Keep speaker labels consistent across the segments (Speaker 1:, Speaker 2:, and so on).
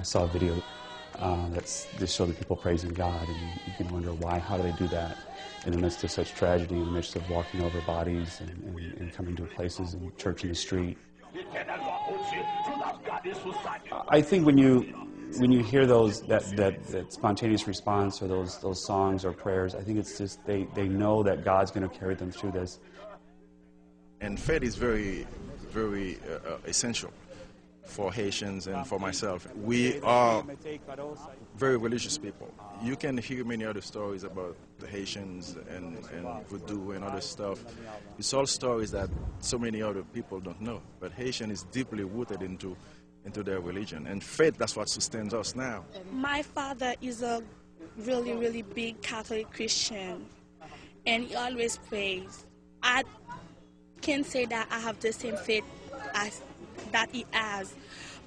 Speaker 1: saw a video that's just showed the people praising God, and you can wonder why, how do they do that in the midst of such tragedy, in the midst of walking over bodies and coming to places and church in the street. I think when you hear that spontaneous response or those songs or prayers, I think it's just they know that God's going to carry them through this.
Speaker 2: And faith is very, very essential for Haitians and for myself. We are very religious people. You can hear many other stories about the Haitians and voodoo and other stuff. It's all stories that so many other people don't know. But Haitian is deeply rooted into their religion. And faith, that's what sustains us now.
Speaker 3: My father is a really, really big Catholic Christian, and he always prays. I can't say that I have the same faith as that he has,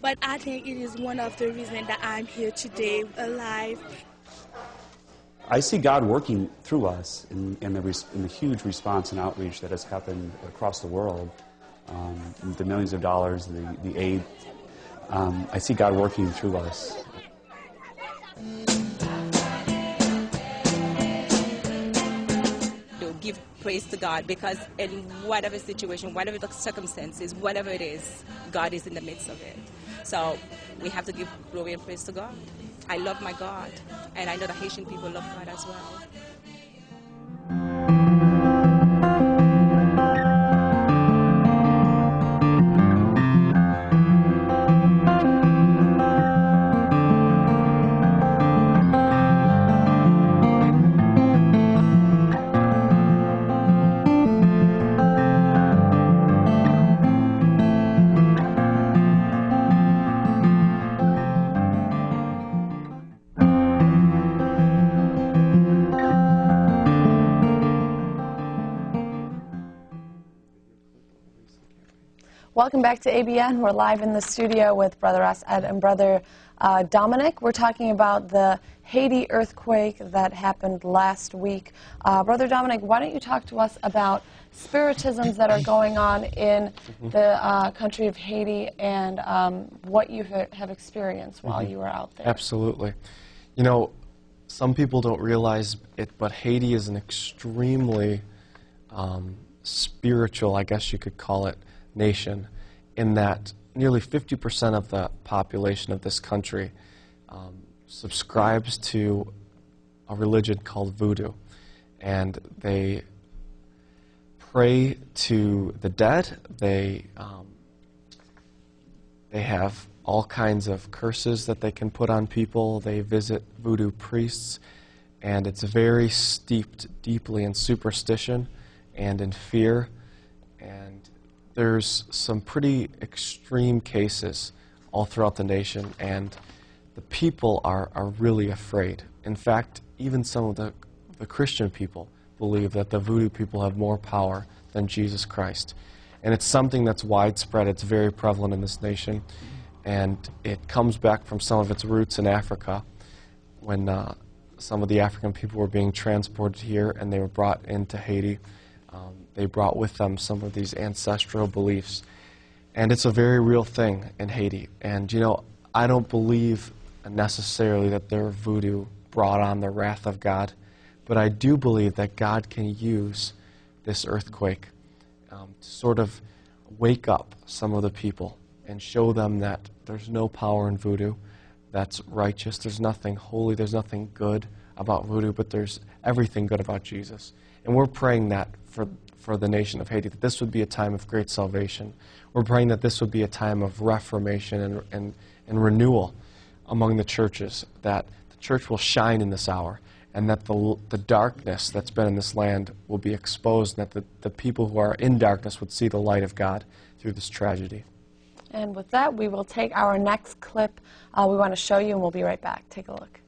Speaker 3: but I think it is one of the reasons that I'm here today, alive.
Speaker 1: I see God working through us in the huge response and outreach that has happened across the world, the millions of dollars, the aid. I see God working through us.
Speaker 4: Give praise to God, because in whatever situation, whatever the circumstances, whatever it is, God is in the midst of it. So we have to give glory and praise to God. I love my God, and I know the Haitian people love God as well.
Speaker 5: Welcome back to ABN. We're live in the studio with Brother Asad and Brother Dominic. We're talking about the Haiti earthquake that happened last week. Brother Dominic, why don't you talk to us about spiritisms that are going on in the country of Haiti and what you have experienced while you were out there?
Speaker 6: Absolutely. You know, some people don't realize it, but Haiti is an extremely spiritual, I guess you could call it, nation, in that nearly 50% of the population of this country subscribes to a religion called voodoo, and they pray to the dead. They have all kinds of curses that they can put on people. They visit voodoo priests, and it's very steeped deeply in superstition and in fear. And there's some pretty extreme cases all throughout the nation, and the people are really afraid. In fact, even some of the Christian people believe that the voodoo people have more power than Jesus Christ. And it's something that's widespread. It's very prevalent in this nation, and it comes back from some of its roots in Africa, when some of the African people were being transported here and they were brought into Haiti. They brought with them some of these ancestral beliefs. And it's a very real thing in Haiti. And, you know, I don't believe necessarily that their voodoo brought on the wrath of God, but I do believe that God can use this earthquake to sort of wake up some of the people and show them that there's no power in voodoo that's righteous. There's nothing holy, there's nothing good about voodoo, but there's everything good about Jesus. And we're praying that for the nation of Haiti, that this would be a time of great salvation. We're praying that this would be a time of reformation and renewal among the churches, that the church will shine in this hour, and that the darkness that's been in this land will be exposed, and that the people who are in darkness would see the light of God through this tragedy.
Speaker 5: And with that, we will take our next clip we want to show you, and we'll be right back. Take a look.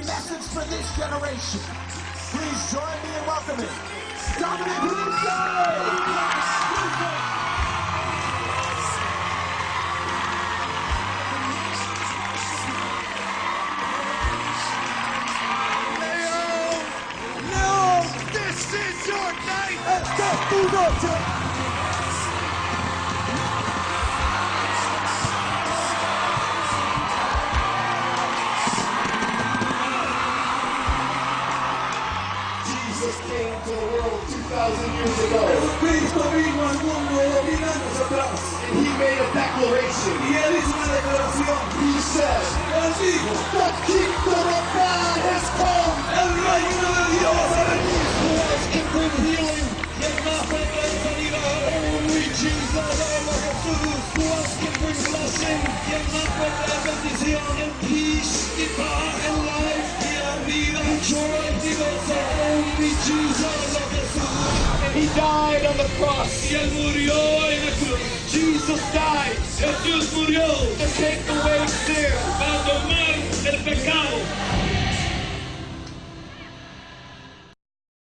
Speaker 7: message for this generation. Please join me in welcoming Dominic Russo!
Speaker 8: This is your night!
Speaker 7: Jesus came to the world 2,000 years ago. And he made a declaration. He said, the kingdom of God has come. Who else can bring healing? Only Jesus. Who else can bring blessing? And peace, and life, and joy. Only Jesus. And he died on the cross. Jesus died to take away